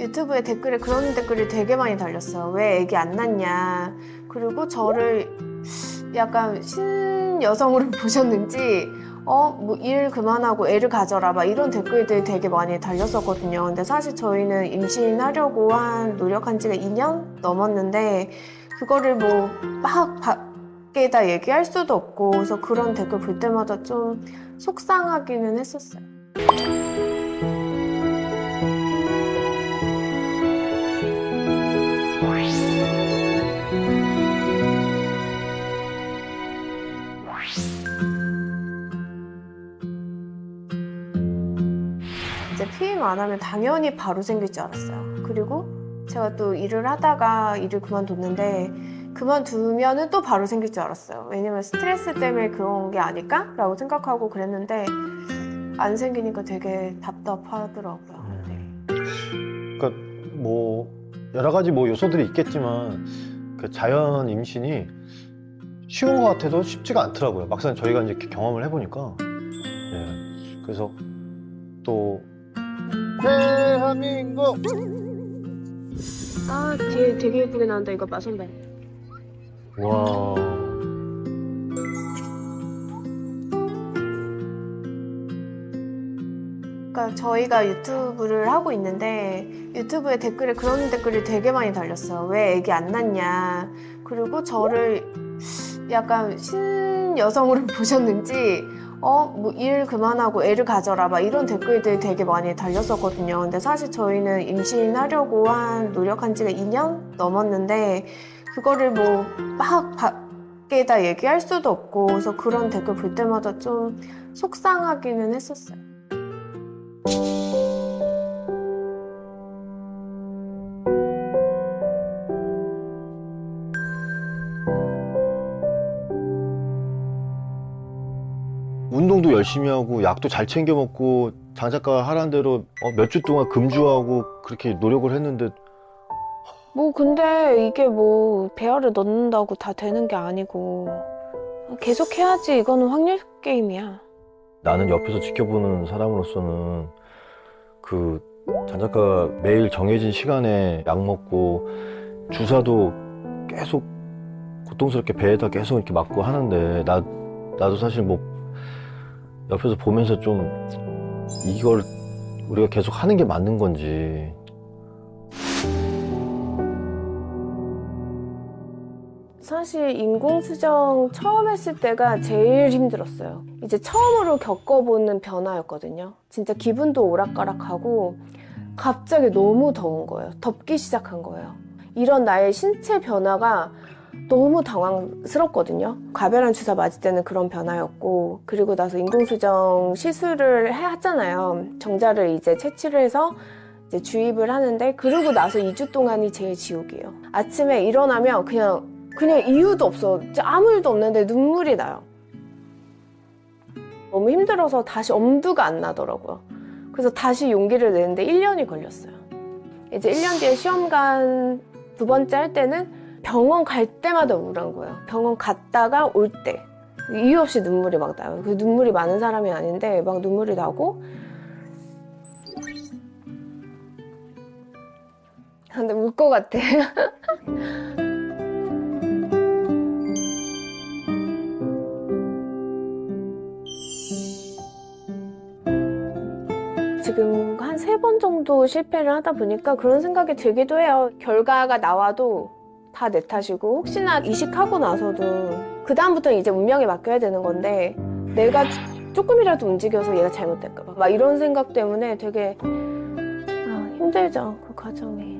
유튜브에 댓글에 그런 댓글이 되게 많이 달렸어요. 왜 애기 안 낳냐. 그리고 저를 약간 신여성으로 보셨는지 뭐 일 그만하고 애를 가져라 막 이런 댓글들이 되게 많이 달렸었거든요. 근데 사실 저희는 임신하려고 노력한 지가 2년 넘었는데 그거를 뭐 막 밖에다 얘기할 수도 없고 그래서 그런 댓글 볼 때마다 좀 속상하기는 했었어요. 이제 피임 안 하면 당연히 바로 생길 줄 알았어요. 그리고 제가 또 일을 하다가 일을 그만뒀는데 그만두면은 또 바로 생길 줄 알았어요. 왜냐면 스트레스 때문에 그런 게 아닐까? 라고 생각하고 그랬는데 안 생기니까 되게 답답하더라고요. 네. 그러니까 뭐 여러 가지 뭐 요소들이 있겠지만 그 자연 임신이 쉬운 것 같아도 쉽지가 않더라고요. 막상 저희가 이제 경험을 해보니까. 예. 그래서 또 대한민국 아 뒤에 되게 예쁘게 나온다. 이거 마선배. 와. 그러니까 저희가 유튜브를 하고 있는데 유튜브에 댓글에 그런 댓글이 되게 많이 달렸어요. 왜 애기 안 낳냐. 그리고 저를 약간 신여성으로 보셨는지 뭐 일 그만하고 애를 가져라 막 이런 댓글들이 되게 많이 달렸었거든요. 근데 사실 저희는 임신하려고 노력한 지가 2년 넘었는데 그거를 뭐 막 밖에다 얘기할 수도 없고 그래서 그런 댓글 볼 때마다 좀 속상하기는 했었어요. 운동도 열심히 하고 약도 잘 챙겨 먹고 장 작가가 하라는 대로 몇 주 동안 금주하고 그렇게 노력을 했는데 뭐 근데 이게 뭐 배열을 넣는다고 다 되는 게 아니고 계속 해야지. 이거는 확률 게임이야. 나는 옆에서 지켜보는 사람으로서는 그 장 작가가 매일 정해진 시간에 약 먹고 주사도 계속 고통스럽게 배에다 계속 이렇게 맞고 하는데 나도 사실 뭐 옆에서 보면서 좀 이걸 우리가 계속 하는 게 맞는 건지. 사실 인공수정 처음 했을 때가 제일 힘들었어요. 이제 처음으로 겪어보는 변화였거든요. 진짜 기분도 오락가락하고 갑자기 너무 더운 거예요. 덥기 시작한 거예요. 이런 나의 신체 변화가 너무 당황스럽거든요. 과배란 주사 맞을 때는 그런 변화였고 그리고 나서 인공수정 시술을 하잖아요. 정자를 이제 채취를 해서 이제 주입을 하는데 그러고 나서 2주 동안이 제일 지옥이에요. 아침에 일어나면 그냥 이유도 없어. 아무 일도 없는데 눈물이 나요. 너무 힘들어서 다시 엄두가 안 나더라고요. 그래서 다시 용기를 내는데 1년이 걸렸어요. 이제 1년 뒤에 시험관 2번째 할 때는 병원 갈 때마다 우울한 거예요. 병원 갔다가 올 때 이유 없이 눈물이 막 나요. 그 눈물이 많은 사람이 아닌데 막 눈물이 나고 근데 울 것 같아. 지금 한 3번 정도 실패를 하다 보니까 그런 생각이 들기도 해요. 결과가 나와도 다 내 탓이고 혹시나 이식하고 나서도 그 다음부터는 이제 운명에 맡겨야 되는 건데 내가 조금이라도 움직여서 얘가 잘못될까 봐 막 이런 생각 때문에 되게 힘들죠. 그 과정이.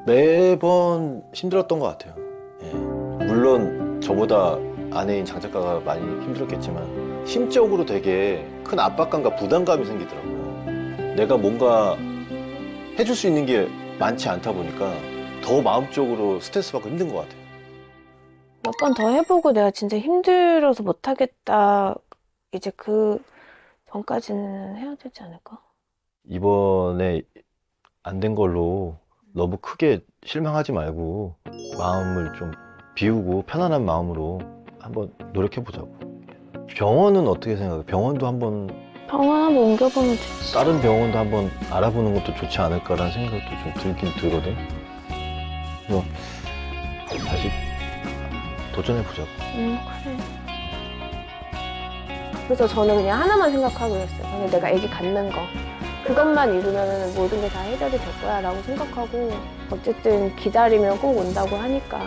매번 힘들었던 것 같아요. 예. 물론 저보다 아내인 장 작가가 많이 힘들었겠지만 심적으로 되게 큰 압박감과 부담감이 생기더라고요. 내가 뭔가 해줄 수 있는 게 많지 않다 보니까 더 마음적으로 스트레스 받고 힘든 것 같아요. 몇 번 더 해보고 내가 진짜 힘들어서 못하겠다. 이제 그 전까지는 해야 되지 않을까? 이번에 안 된 걸로 너무 크게 실망하지 말고 마음을 좀 비우고 편안한 마음으로 한번 노력해 보자고. 병원은 어떻게 생각해요? 병원도 한번 병원 한번 옮겨보면 좋지. 다른 병원도 한번 알아보는 것도 좋지 않을까라는 생각도 좀 들긴 들거든. 그래서 다시 도전해보자고. 그래. 그래서 저는 그냥 하나만 생각하고 있어요. 그냥 내가 아기 갖는 거. 그것만 이루면 모든 게 다 해결이 될 거야 라고 생각하고 어쨌든 기다리면 꼭 온다고 하니까.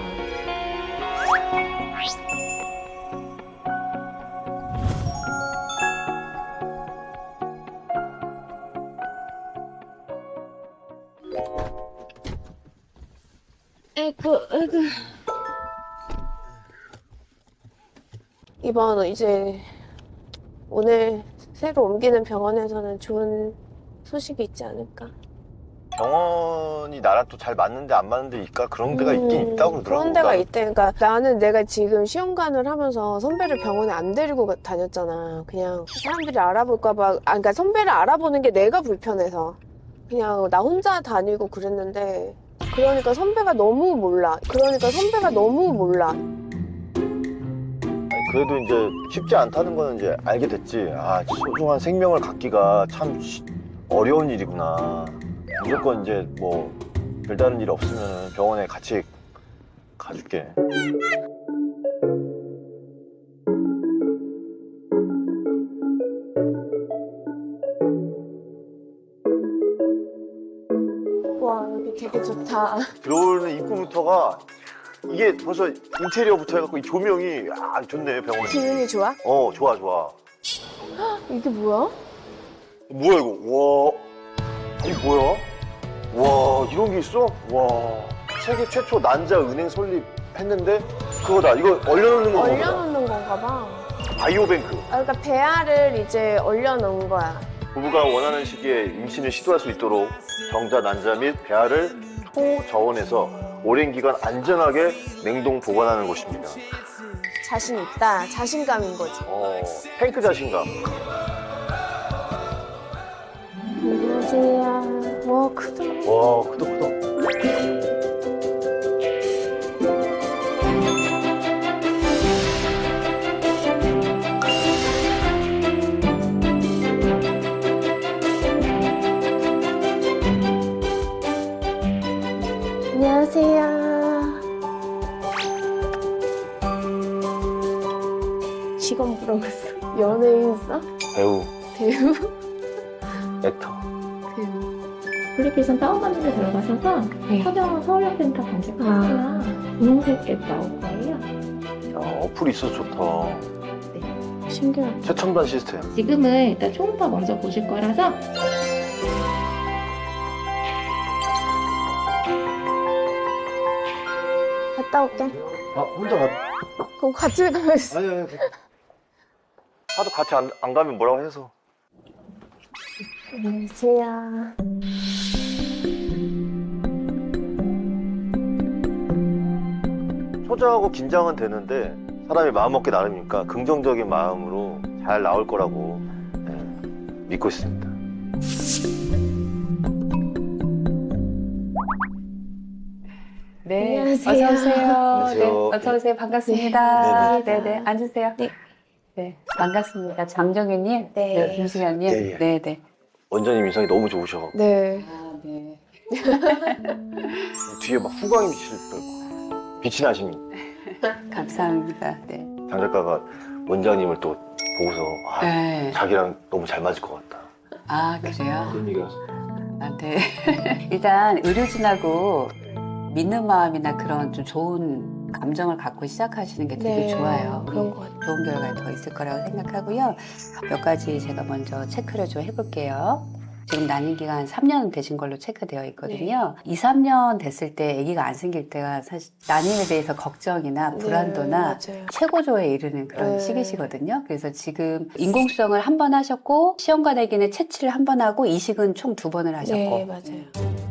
아이고. 이번 이제 오늘 새로 옮기는 병원에서는 좋은 소식이 있지 않을까? 병원이 나랑 또 잘 맞는데 안 맞는 데 있까? 그런 데가 있긴 있다고 그러더라고. 그런 데가 있대. 그러니까 나는 내가 지금 시험관을 하면서 선배를 병원에 안 데리고 다녔잖아. 그냥 사람들이 알아볼까 봐. 그러니까 선배를 알아보는 게 내가 불편해서 그냥 나 혼자 다니고 그랬는데 그러니까 선배가 너무 몰라. 그래도 이제 쉽지 않다는 거는 이제 알게 됐지. 아, 소중한 생명을 갖기가 참 어려운 일이구나. 무조건 이제 뭐 별다른 일 없으면 병원에 같이 가줄게. 와 여기 되게 좋다. 들어오는 입구부터가 이게 벌써 인테리어부터 해갖고 이 조명이 좋네, 병원이. 기분이 좋아? 좋아, 좋아. 이게 뭐야? 뭐야 이거? 와, 이게 뭐야? 와, 이런 게 있어? 와, 세계 최초 난자 은행 설립했는데 그거다. 이거 얼려놓는 건가 보다. 얼려놓는 건가 봐. 바이오뱅크. 그러니까 배알을 이제 얼려놓은 거야. 부부가 원하는 시기에 임신을 시도할 수 있도록 정자, 난자 및 배알을 초저온에서 오랜 기간 안전하게 냉동 보관하는 곳입니다. 자신 있다. 자신감인 거지. 탱크 자신감. 안녕하세요. 와 크다. 와, 크다. 안녕하세요. 직업 물어봤어. 연예인 써? 배우, 배우? 액터. 배우. 애플리케이션 다운받는 데 들어가셔서 네. 서병원 서울역센터 검색하시면 분홍색 앱 나올 거예요. 야, 어플이 있어서 좋다. 신기하다. 최첨단 시스템. 지금은 일단 초음파 먼저 보실 거라서 갔다 올게. 혼자 가. 그럼 같이 가야지. 아니. 하도 같이 안 가면 뭐라고 해서. 안녕하세요. 초조하고 긴장은 되는데 사람이 마음먹기 나름이니까 긍정적인 마음으로 잘 나올 거라고 믿고 있습니다. 네, 안녕하세요. 어서 오세요. 안녕하세요. 네, 어서 오세요. 반갑습니다. 네, 네, 네, 앉으세요. 네. 네, 반갑습니다. 장정윤님, 네. 김수현님, 예, 예. 네, 네. 원장님 인상이 너무 좋으셔. 네. 아, 네. 뒤에 막 후광이 비칠 거고 빛이 나십니다. 감사합니다. 네. 장 작가가 원장님을 또 보고서 네. 자기랑 너무 잘 맞을 것 같다. 아, 그래요? 그런 얘기가 아, 네. 일단 의료진하고 믿는 마음이나 그런 좀 좋은 감정을 갖고 시작하시는 게 되게 좋아요. 그런 것 같아요. 좋은 결과 더 있을 거라고 생각하고요. 몇 가지 제가 먼저 체크를 좀 해볼게요. 지금 난임 기간 3년 되신 걸로 체크되어 있거든요. 2, 3년 됐을 때 아기가 안 생길 때가 사실 난임에 대해서 걱정이나 불안도나 네, 맞아요. 최고조에 이르는 그런 네. 시기시거든요. 그래서 지금 인공수정을 한 번 하셨고 시험관 아기는 채취를 한 번 하고 이식은 총 2번을 하셨고. 네, 맞아요.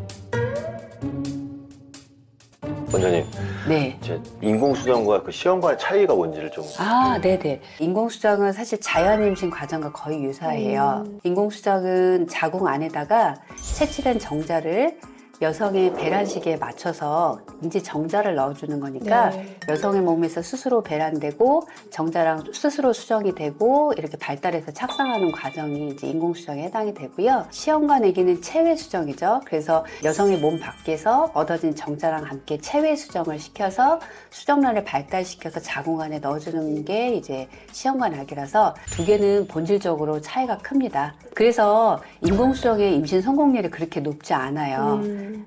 원장님, 네. 제 인공수정과 그 시험관의 차이가 뭔지를 좀. 아, 네네. 인공수정은 사실 자연임신 과정과 거의 유사해요. 인공수정은 자궁 안에다가 채취된 정자를 여성의 배란시기에 맞춰서 이제 정자를 넣어주는 거니까 네. 여성의 몸에서 스스로 배란되고 정자랑 스스로 수정이 되고 이렇게 발달해서 착상하는 과정이 이제 인공수정에 해당이 되고요. 시험관 아기는 체외 수정이죠. 그래서 여성의 몸 밖에서 얻어진 정자랑 함께 체외 수정을 시켜서 수정란을 발달시켜서 자궁 안에 넣어주는 게 이제 시험관 아기라서 두 개는 본질적으로 차이가 큽니다. 그래서 인공수정의 임신 성공률이 그렇게 높지 않아요.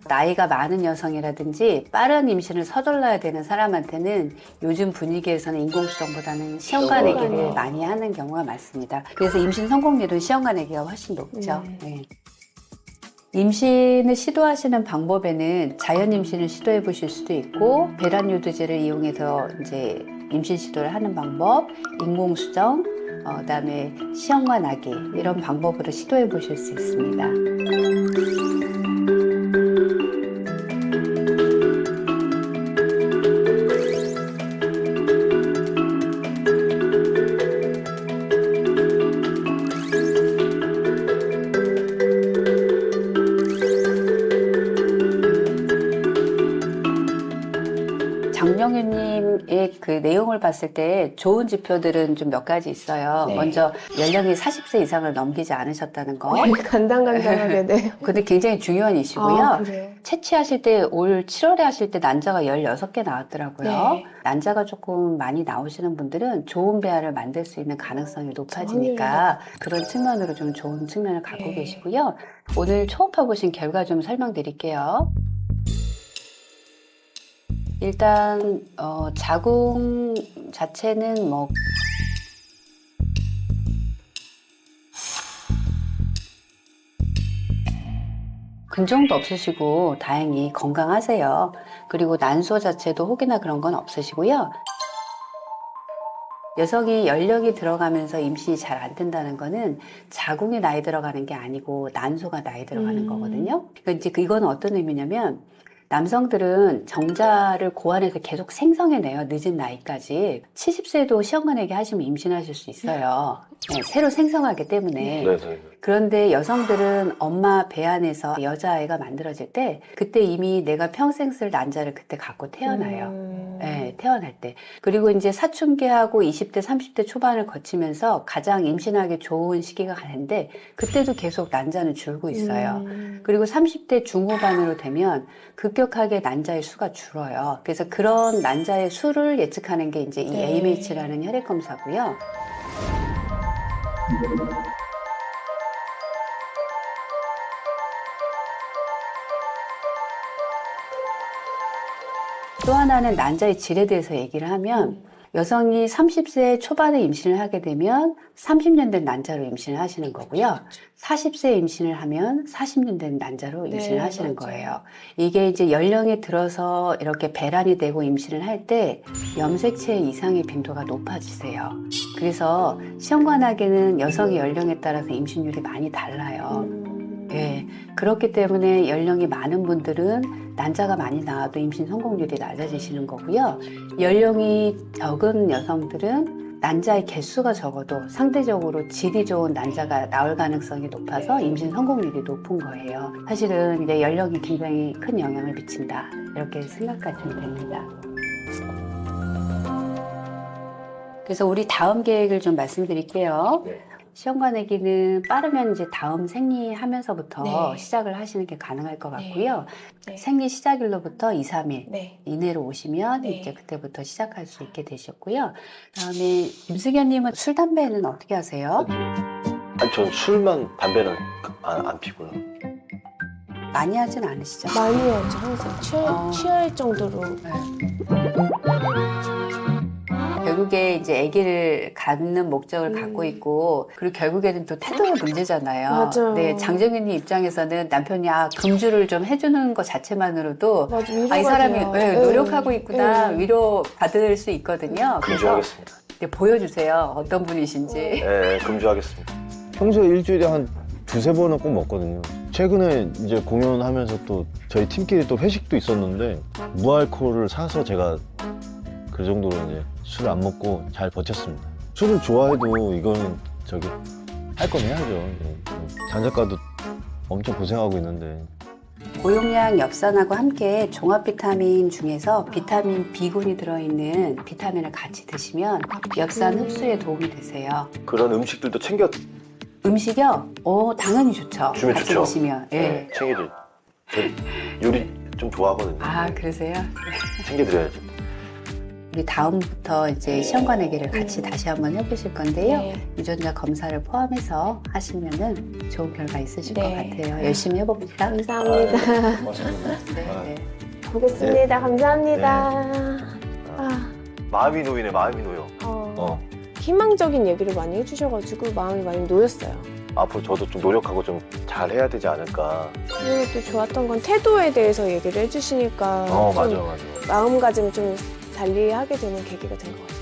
나이가 많은 여성이라든지 빠른 임신을 서둘러야 되는 사람한테는 요즘 분위기에서는 인공수정보다는 시험관 아기를 많이 하는 경우가 많습니다. 그래서 임신 성공률은 시험관 아기가 훨씬 높죠. 네. 임신을 시도하시는 방법에는 자연 임신을 시도해 보실 수도 있고 배란 유두제를 이용해서 이제 임신 시도를 하는 방법, 인공수정, 그다음에 시험관 아기 이런 방법으로 시도해 보실 수 있습니다. 장정윤님의 그 내용을 봤을 때 좋은 지표들은 좀 몇 가지 있어요. 네. 먼저 연령이 40세 이상을 넘기지 않으셨다는 거. 간당간당하게 네. 근데 굉장히 중요한 이슈고요. 아, 그래요? 채취하실 때 올 7월에 하실 때 난자가 16개 나왔더라고요. 네. 난자가 조금 많이 나오시는 분들은 좋은 배아를 만들 수 있는 가능성이 높아지니까 그런 측면으로 좀 좋은 측면을 갖고 네. 계시고요. 오늘 초음파 보신 결과 좀 설명드릴게요. 일단 자궁 자체는 뭐 근종도 없으시고 다행히 건강하세요. 그리고 난소 자체도 혹이나 그런 건 없으시고요. 여성이 연령이 들어가면서 임신이 잘 안 된다는 거는 자궁이 나이 들어가는 게 아니고 난소가 나이 들어가는 거거든요. 그러니까 이제 이건 어떤 의미냐면 남성들은 정자를 고안해서 계속 생성해내요. 늦은 나이까지. 70세도 시험관에게 하시면 임신하실 수 있어요. 네, 새로 생성하기 때문에. 네. 그런데 여성들은 엄마 배 안에서 여자아이가 만들어질 때 그때 이미 내가 평생 쓸 난자를 그때 갖고 태어나요. 네, 태어날 때. 그리고 이제 사춘기하고 20대, 30대 초반을 거치면서 가장 임신하기 좋은 시기가 가는데 그때도 계속 난자는 줄고 있어요. 그리고 30대 중후반으로 되면 급격하게 난자의 수가 줄어요. 그래서 그런 난자의 수를 예측하는 게 이제 이 네. AMH라는 혈액 검사고요. 또 하나는 난자의 질에 대해서 얘기를 하면 여성이 30세 초반에 임신을 하게 되면 30년 된 난자로 임신을 하시는 거고요. 40세 임신을 하면 40년 된 난자로 임신을 하시는 거예요. 이게 이제 연령이 들어서 이렇게 배란이 되고 임신을 할 때 염색체 이상의 빈도가 높아지세요. 그래서 시험관하게는 여성의 연령에 따라서 임신율이 많이 달라요. 예, 그렇기 때문에 연령이 많은 분들은 난자가 많이 나와도 임신 성공률이 낮아지시는 거고요. 연령이 적은 여성들은 난자의 개수가 적어도 상대적으로 질이 좋은 난자가 나올 가능성이 높아서 임신 성공률이 높은 거예요. 사실은 이제 연령이 굉장히 큰 영향을 미친다. 이렇게 생각하시면 됩니다. 그래서 우리 다음 계획을 좀 말씀드릴게요. 네. 시험관아기는 빠르면 이제 다음 생리하면서부터 네. 시작을 하시는 게 가능할 것 네. 같고요. 네. 생리 시작일로부터 2, 3일 네. 이내로 오시면 네. 이제 그때부터 시작할 수 있게 되셨고요. 그다음에 임수견님은 술, 담배는 어떻게 하세요? 아니, 전 술만, 담배는 안 피고요. 많이 하진 않으시죠? 많이 하죠 항상 취할 정도로. 결국에 이제 아기를 갖는 목적을 갖고 있고 그리고 결국에는 또 태도가 문제잖아요. 맞아요. 네, 장정윤님 입장에서는 남편이 금주를 좀 해주는 것 자체만으로도 맞아, 위로가 이 사람이 돼요. 네, 노력하고 있구나 네. 위로 받을 수 있거든요. 그래서 금주하겠습니다. 이제 보여주세요. 어떤 분이신지. 네, 금주하겠습니다. 평소에 일주일에 한 두세 번은 꼭 먹거든요. 최근에 이제 공연하면서 또 저희 팀끼리 또 회식도 있었는데 무알코올을 사서 제가 그 정도로 이제 술을 안 먹고 잘 버텼습니다. 술을 좋아해도 이거는 할 건 해야죠. 장 작가도 엄청 고생하고 있는데 고용량 엽산하고 함께 종합 비타민 중에서 비타민 B군이 들어있는 비타민을 같이 드시면 엽산 흡수에 도움이 되세요. 그런 음식들도 챙겨 음식이요? 당연히 좋죠. 주면 같이 좋죠. 드시면. 예. 챙겨줘. 저 요리 좀 좋아하거든요. 아, 그러세요? 챙겨드려야죠. 우리 다음부터 이제 시험관외기를 같이 다시 한번 해보실 건데요. 네. 유전자 검사를 포함해서 하시면은 좋은 결과 있으실 네. 것 같아요. 열심히 해봅시다. 감사합니다. 고맙습니다. 네, 네. 보겠습니다. 감사합니다. 아, 마음이 놓이네, 마음이 놓여. 희망적인 얘기를 많이 해주셔가지고 마음이 많이 놓였어요. 앞으로 저도 좀 노력하고 좀 잘해야 되지 않을까. 그리고 또 좋았던 건 태도에 대해서 얘기를 해주시니까 좀 맞아. 마음가짐을 좀 달리 하게 되는 계기가 된 것 같아요.